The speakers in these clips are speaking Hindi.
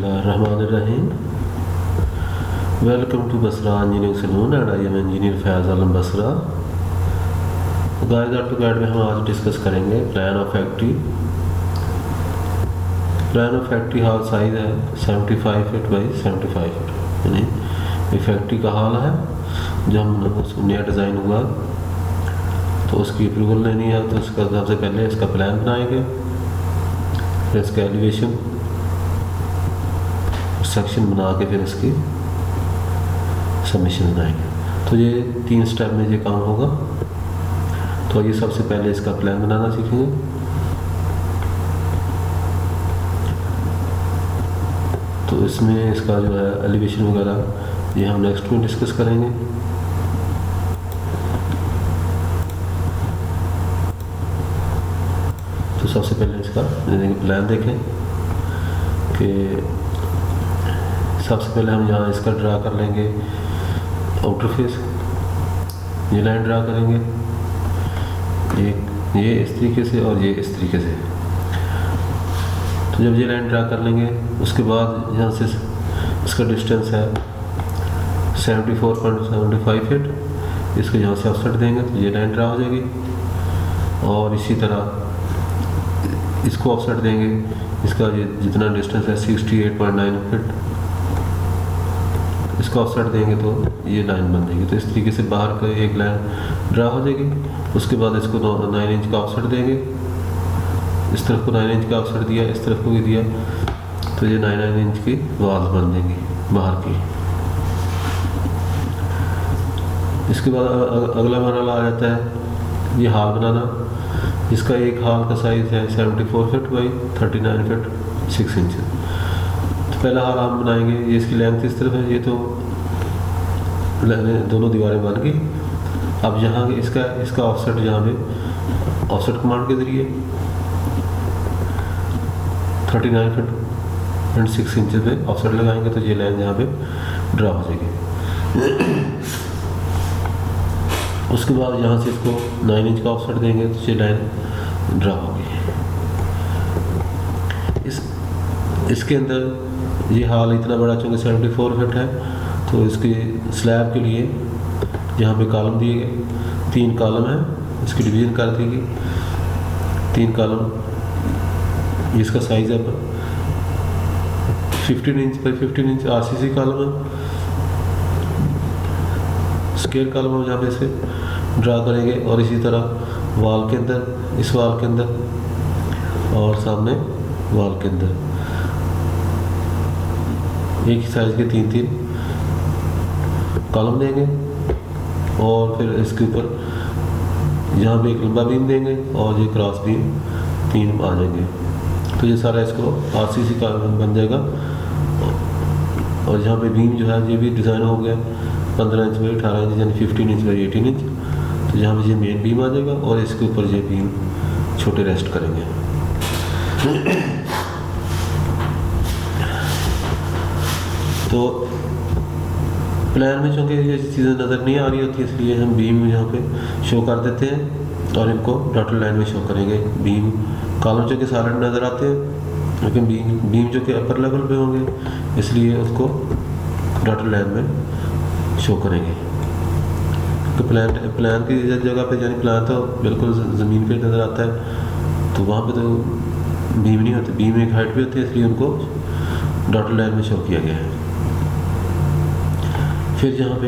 बिस्मिल्लाहिर्रहमानिर्रहीम। Welcome to Basra engineering saloon and I am engineer Faiz Alam Basra. Guys AutoCAD में हम आज डिस्कस करेंगे plan of factory. Plan of factory hall size है 75 फीट बाई 75 फीट, यानी ये फैक्ट्री का हॉल है। जब हम नया डिज़ाइन हुआ तो उसकी अप्रूवल लेनी है, तो उसका सबसे पहले इसका प्लान बनाएंगे, फिर इसका एलिवेशन सेक्शन बना के फिर इसकी सबमिशन बनाएंगे। तो ये 3 स्टेप में ये काम होगा। तो ये सबसे पहले इसका प्लान बनाना सीखेंगे। तो इसमें इसका जो है एलिवेशन वगैरह ये हम नेक्स्ट में डिस्कस करेंगे। तो सबसे पहले इसका प्लान देखें कि सबसे पहले हम यहाँ इसका ड्रा कर लेंगे आउटर फेस। ये लाइन ड्रा करेंगे, ये इस तरीके से और ये इस तरीके से। तो जब ये लाइन ड्रा कर लेंगे उसके बाद यहाँ से इसका डिस्टेंस है 74.75 फीट। इसको यहाँ से ऑफसेट देंगे तो ये लाइन ड्रा हो जाएगी, और इसी तरह इसको ऑफसेट देंगे। इसका ये जितना डिस्टेंस है 68.9 फीट, इसको ऑफसेट देंगे तो ये लाइन बन जाएगी। तो इस तरीके से बाहर का एक लाइन ड्रा हो जाएगी। उसके बाद इसको 9 इंच का ऑफसेट देंगे। इस तरफ को 9 इंच का ऑफसेट दिया, इस तरफ को भी दिया, तो ये 9 इंच की वॉल बन जाएगी बाहर की। इसके बाद अगला मरहला आ जाता है ये हाल बनाना। इसका एक हाल का साइज़ है 74 फीट बाई 39 फीट 6 इंच। तो पहला हाल हम बनाएंगे, ये इसकी लेंथ इस तरफ है, ये तो दोनों दीवारें बन गई। अब यहाँ इसका ऑफसेट यहाँ पे ऑफसेट कमांड के ज़रिए 39 फीट एंड 6 इंच पे ऑफसेट लगाएंगे तो ये लाइन यहाँ पे ड्रा हो जाएगी। उसके बाद यहाँ से इसको 9 इंच का ऑफसेट देंगे तो ये लाइन ड्रा होगी। इसके अंदर ये हाल इतना बड़ा, चूँकि 74 फीट है, तो इसके स्लैब के लिए यहाँ पे कॉलम दिए गए 3 कॉलम है। इसकी डिवीज़न कर देगी 3 कॉलम। इसका साइज़ है 15 इंच पर 15 इंच RCC कॉलम है। स्केल कॉलम हम यहाँ पे इसे ड्रा करेंगे, और इसी तरह वॉल के अंदर, इस वॉल के अंदर और सामने वॉल के अंदर एक ही साइज़ के 3-3 कॉलम देंगे। और फिर इसके ऊपर यहाँ पे एक लंबा बीम देंगे और ये क्रॉस बीम 3 आ जाएंगे। तो ये सारा इसको RCC का बन जाएगा। और यहाँ पे बीम जो है ये भी डिज़ाइन हो गया 15 इंच बाई 18 इंच, यानी 15 इंच बाई 18 इंच। तो यहाँ पे ये मेन बीम आ जाएगा और इसके ऊपर ये बीम छोटे रेस्ट करेंगे। तो प्लान में चूँकि ये चीज़ें नज़र नहीं आ रही होती, इसलिए हम बीम यहाँ पे शो कर देते हैं और इनको डॉटेड लाइन में शो करेंगे। बीम कॉलम जो कि सारे नज़र आते हैं, लेकिन बीम जो कि अपर लेवल पे होंगे, इसलिए उसको डॉटेड लाइन में शो करेंगे। तो प्लान की जगह पे, यानी प्लान तो बिल्कुल ज़मीन पे नज़र आता है, तो वहाँ पे तो बीम नहीं होते, बीम एक हाइट पे होती है, इसलिए उनको डॉटेड लाइन में शो किया गया है। फिर यहाँ पे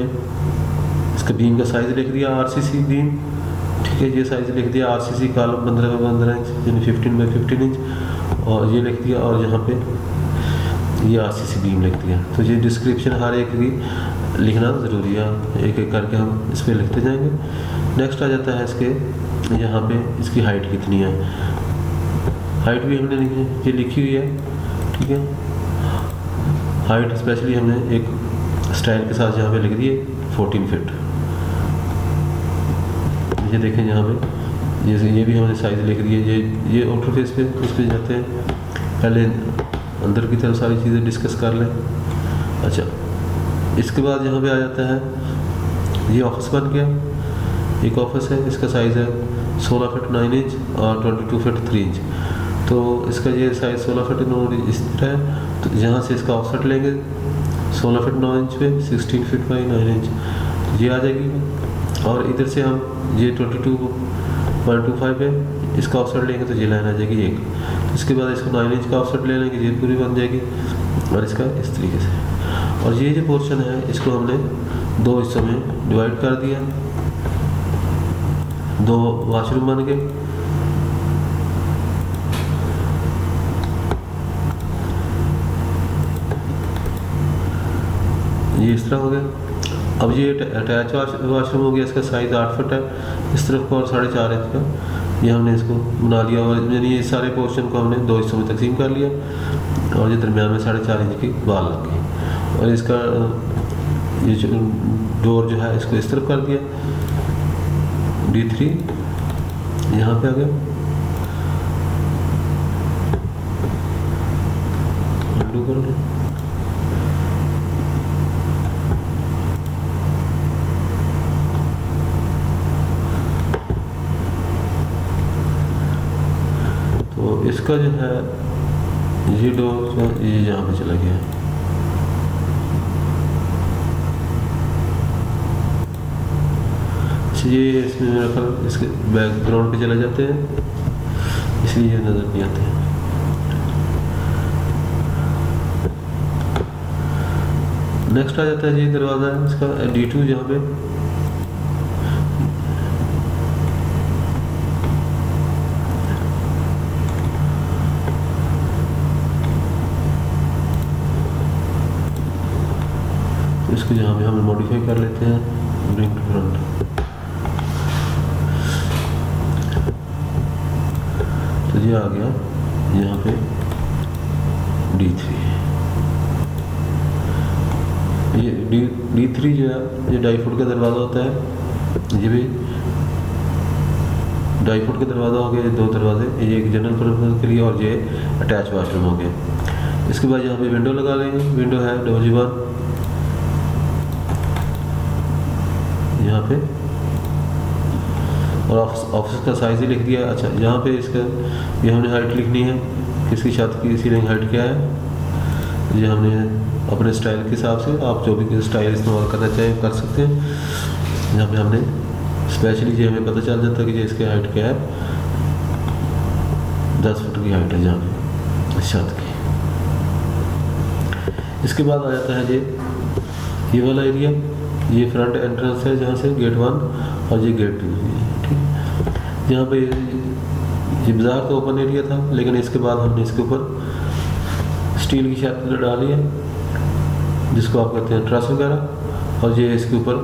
इसका बीम का साइज़ लिख दिया RCC बीम, ठीक है। ये साइज़ लिख दिया RCC कॉलम 15 बाई 15 इंच, यानी 15 बाई 15 इंच, और ये लिख दिया, और यहाँ पे ये RCC बीम लिख दिया। तो ये डिस्क्रिप्शन हर एक की लिखना ज़रूरी है, एक एक करके हम इस पर लिखते जाएंगे। नेक्स्ट आ जाता है इसके यहाँ पे इसकी हाइट कितनी है। हाइट भी हमने ये लिखी हुई है, ठीक है। हाइट स्पेशली हमने एक स्टाइल के साथ यहाँ पे लिख दिए 14 फीट। ये देखें यहाँ पे ये भी हमने साइज़ लिख दी है। ये आउटर फेस पे उस पर जाते हैं। पहले अंदर की तरफ सारी चीज़ें डिस्कस कर लें। अच्छा, इसके बाद यहाँ पे आ जाता है ये ऑफिस बन गया। एक ऑफिस है, इसका साइज़ है 16 फीट 9 इंच और 22 फीट 3 इंच। तो इसका ये साइज़ 16 फीट 9 इंच इस तरह है। तो तो यहाँ से इसका ऑफसेट लेंगे 16 फीट 9 इंच पे 16 फीट बाई 9 इंच, ये आ जाएगी। और इधर से हम ये 22.25 है, इसका ऑफसेट लेंगे तो ये लाइन आ जाएगी एक। तो इसके बाद इसको 9 इंच का ऑफसेट ले लेंगे, ये पूरी बन जाएगी। और इसका इस तरीके से, और ये जो पोर्शन है इसको हमने दो हिस्सों में डिवाइड कर दिया, दो वॉशरूम बन गए। ये इस तरह हो गया। अब ये अटैच वॉशरूम हो गया, इसका साइज़ 8 फुट है, इस तरफ को और 4.5 इंच का, ये हमने इसको बना लिया। और यानी ये सारे पोर्शन को हमने दो हिस्सों में तकसीम कर लिया, और ये दरमियान में 4.5 इंच की वाल लग गई। और इसका ये जो डोर जो है इसको इस तरफ कर दिया, D3 यहाँ पे आ गया, अंडू कर लें। तो इसका जो है ये डोर ये यहाँ पे चला गया। ये इसमें मेरा ख्याल इसके बैकग्राउंड पे चले जाते हैं, इसलिए ये नज़र नहीं आते हैं। नेक्स्ट आ जाता है ये दरवाज़ा है इसका D2, जहाँ पे इसको यहाँ पे हम मॉडिफाई कर लेते हैं, ब्रिंग टू फ्रंट। तो ये आ गया यहाँ पे D3। ये D3 जो है ये 2.5 फुट का दरवाज़ा होता है, ये भी 2.5 फुट का दरवाज़ा हो गया। ये दो दरवाजे, ये एक जनरल पर्पज़ के लिए और ये अटैच वाशरूम हो गया। इसके बाद यहाँ पे विंडो लगा लेंगे, विंडो है WG1 यहाँ पे, और ऑफिस का साइज़ ही लिख दिया। अच्छा, यहाँ पे इसका ये हमने हाइट लिखनी है, किसकी छत की सीलिंग हाइट क्या है, ये हमने अपने स्टाइल के हिसाब से, आप जो भी स्टाइल इस्तेमाल करना चाहें कर सकते हैं। यहाँ पे हमने स्पेशली ये हमें पता चल जाता है कि ये इसकी हाइट क्या है, 10 फुट की हाइट है जहाँ पे छत की। इसके बाद आ जाता है ये वाला एरिया, ये फ्रंट एंट्रेंस है जहाँ से गेट 1 और ये गेट 2, ठीक। यहाँ पे ये बाज़ार का ओपन एरिया था, लेकिन इसके बाद हमने इसके ऊपर स्टील की छत डाली है, जिसको आप कहते हैं ट्रस वगैरह, और ये इसके ऊपर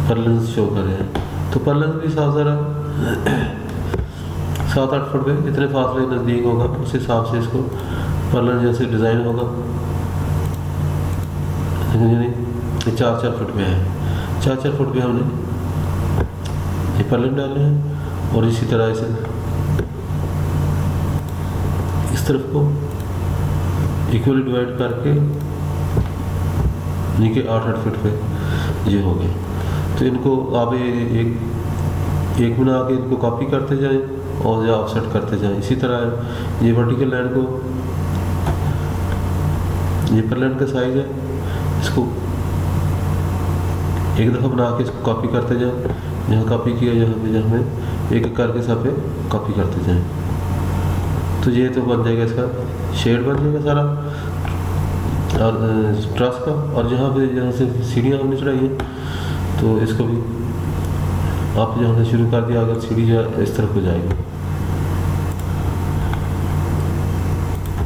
पर्लन्स शो कर रहे हैं। तो पर्लन्स भी साफ ज़रा 7-8 फुट पे जितने फासले नज़दीक होगा उस हिसाब से इसको पर्लन जैसे डिज़ाइन होगा। यानी 4-4 फुट में है, 4-4 फुट पे हमने ये पर्लन डाले हैं, और इसी तरह इसे इस तरफ को इक्वली डिवाइड करके नीचे 8-8 फुट पे ये हो गए। तो इनको आप एक बना के इनको कॉपी करते जाएं और या ऑफसेट करते जाएं। इसी तरह ये वर्टिकल लाइन को, ये पर्लन का साइज है, इसको एक दफ़ा बना के इसको कॉपी करते जाएं, यहाँ कॉपी किया जहाँ पे एक करके सब पे कॉपी करते जाएं। तो ये तो बन जाएगा, इसका शेड बन जाएगा सारा और ट्रस का। और जहाँ से सीढ़ियाँ हमने चढ़ाई हैं, तो इसको भी आप जहाँ से शुरू कर दिया, अगर सीढ़ी जो इस तरफ को जाएगी।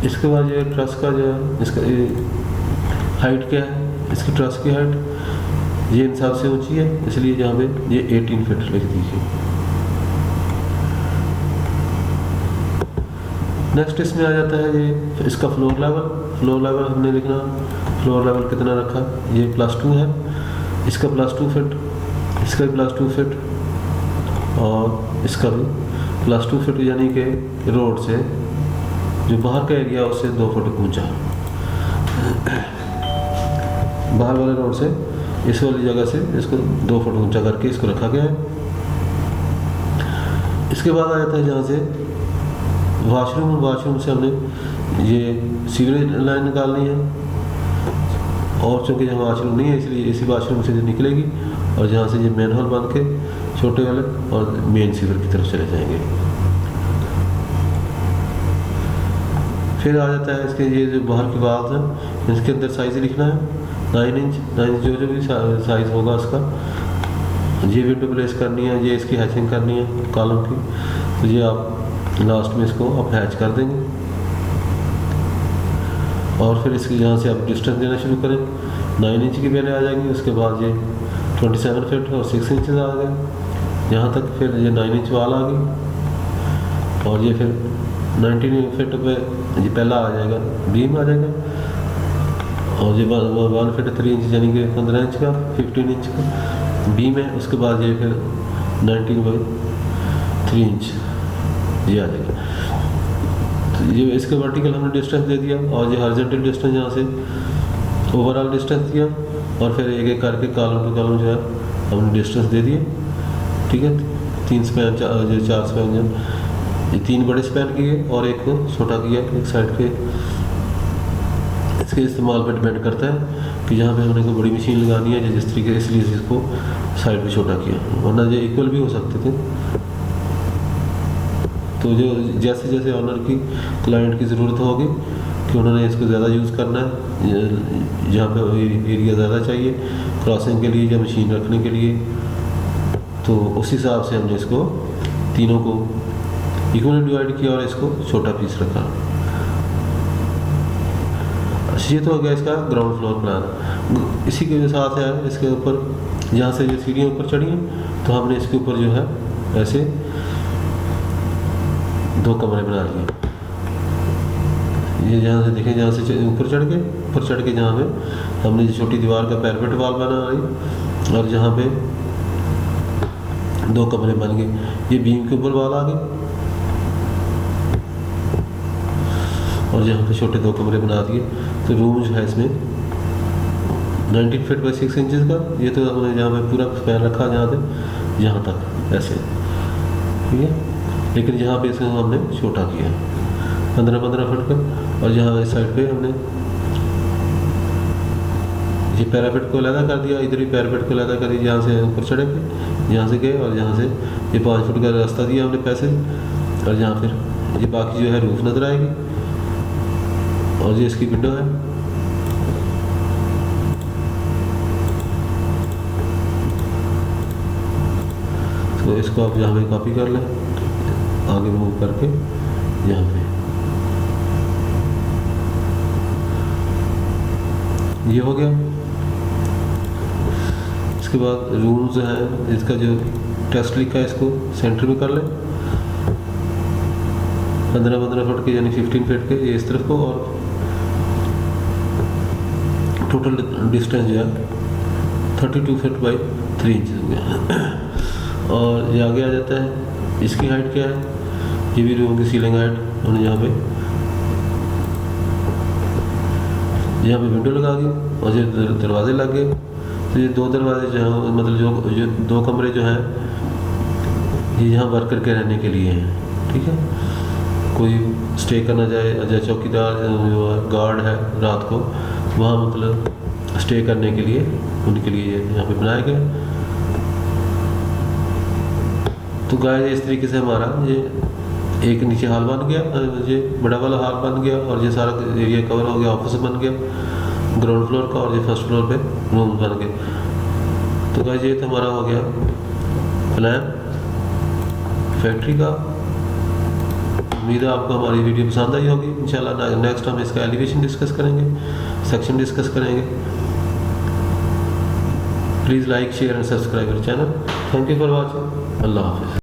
इसके बाद ये ट्रस का जो है, इसका हाइट क्या है, इसकी ट्रस की हाइट ये इन सबसे ऊंची है, इसलिए जहाँ पे ये 18 फीट लिख दीजिए। नेक्स्ट इसमें आ जाता है ये इसका फ्लोर लेवल हमने लिखना, फ्लोर लेवल कितना रखा, ये +2 है, इसका +2 फीट, इसका भी +2 फीट, और इसका भी +2 फीट, यानी कि रोड से जो बाहर का एरिया उससे 2 फुट ऊंचा, बाहर वाले रोड से इस वाली जगह से इसको 2 फुट ऊंचा करके इसको रखा गया है। इसके बाद आ जाता है जहाँ से वॉशरूम से हमने ये सीवरेज लाइन निकालनी है, और चूँकि यहाँ वाशरूम नहीं है इसलिए इसी वाशरूम से निकलेगी और जहाँ से ये मेन हॉल बन के छोटे वाले और मेन सीवर की तरफ चले जाएंगे। फिर आ जाता है इसके ये जो बाहर की वाल्व है, इसके अंदर साइज़ लिखना है 9 इंच जो भी साइज़ होगा उसका। ये विंडो प्लेस करनी है, ये इसकी हैचिंग करनी है कॉलम की, तो ये आप लास्ट में इसको आप हैच कर देंगे। और फिर इसकी यहाँ से आप डिस्टेंस देना शुरू करें, 9 इंच की पहले आ जाएगी, उसके बाद ये 27 फीट और 6 इंच आ गए यहाँ तक। फिर ये 9 इंच वाल आ गई और ये फिर 19 फीट पे ये पहला आ जाएगा बीम आ जाएगा, और ये 1 फीट 3 इंच यानी कि 15 इंच का 15 इंच का बीम है। उसके बाद ये फिर 19/3 इंच ये आ जाएगा। तो ये इसके वर्टिकल हमने डिस्टेंस दे दिया और ये हॉरिजॉन्टल डिस्टेंस यहाँ से ओवरऑल डिस्टेंस दिया, और फिर एक एक करके कॉलम टू कॉलम जो है हमने डिस्टेंस दे दिए। ठीक है, 3 स्पैन 4 स्पैन, ये 3 बड़े स्पैन किए और एक को छोटा किया एक साइड पे। इसके इस्तेमाल पर डिपेंड करता है कि जहाँ पे हमने कोई बड़ी मशीन लगानी है जिस तरीके, इसलिए इसको साइड पे छोटा किया, वरना ये इक्वल भी हो सकते थे। तो जो जैसे जैसे ऑनर की क्लाइंट की ज़रूरत होगी कि उन्होंने इसको ज़्यादा यूज़ करना है, जहाँ पे एरिया ज़्यादा चाहिए क्रॉसिंग के लिए या मशीन रखने के लिए, तो उस हिसाब से हमने इसको तीनों को इक्वली डिवाइड किया और इसको छोटा पीस रखा। ये तो हो गया इसका ग्राउंड फ्लोर प्लान। इसी के साथ है इसके ऊपर, जहाँ से ये सीढ़ियाँ ऊपर चढ़ी हैं तो हमने इसके ऊपर जो है ऐसे 2 कमरे बना लिए। ये जहाँ से देखें, जहाँ से ऊपर चढ़ के जहाँ पे हमने छोटी दीवार का पैरापेट वाल बना ली और जहाँ पे 2 कमरे बन गए, ये बीम के ऊपर वाल आ गए और यहाँ पे छोटे 2 कमरे बना दिए। तो रूम जो है इसमें 19 फीट बाई 6 इंचज़ का, ये तो हमने जहाँ पे पूरा स्पैन रखा जहाँ से यहाँ तक ऐसे, ठीक है। लेकिन यहाँ पे इसको हमने छोटा किया 15-15 फीट का, और यहाँ इस साइड पे हमने ये पैरापेट को अलग कर दिया, इधर भी पैरापेट को अलग कर दिया, यहाँ से ऊपर चढ़े गए, यहाँ से गए और यहाँ से ये 5 फुट का रास्ता दिया हमने पैसेज, और यहाँ फिर ये बाकी जो है रूफ नज़र आएगी और ये इसकी विंडो है। तो इसको आप यहाँ पे कॉपी कर लें, आगे मूव करके यहाँ पे ये हो गया। इसके बाद रूम जो है इसका जो टेस्ट लिखा है इसको सेंटर में कर लें, 15-15 फुट के यानी 15 फीट के ये इस तरफ को, और टोटल डिस्टेंस जो है 32 फीट बाई 3 इंच हो गया। और ये आगे आ जाता है, इसकी हाइट क्या है, ये भी रूम की सीलिंग हाइट उन्होंने यहाँ पे विंडो लगा दी और ये दरवाजे लग गए। तो ये 2 दरवाजे जो हैं, मतलब जो 2 कमरे जो हैं ये यहाँ वर्कर के रहने के लिए हैं, ठीक है। कोई स्टे करना चाहे, जैसे चौकीदार गार्ड है रात को, वहाँ मतलब स्टे करने के लिए उनके लिए यहाँ पे बनाया गया। तो गाय इस तरीके से हमारा ये एक नीचे हॉल बन गया, ये बड़ा वाला हॉल बन गया और ये सारा एरिया कवर हो गया, ऑफिस बन गया ग्राउंड फ्लोर का, और ये फर्स्ट फ्लोर पे रूम बन गए। तो गाय ये तो हमारा हो गया प्लान फैक्ट्री का। उम्मीद है आपको हमारी वीडियो पसंद आई होगी। इंशाल्लाह नेक्स्ट हम इसका एलिवेशन डिस्कस करेंगे, सेक्शन डिस्कस करेंगे। Please like share and subscribe our channel. Thank you for watching. अल्लाह हाफिज़।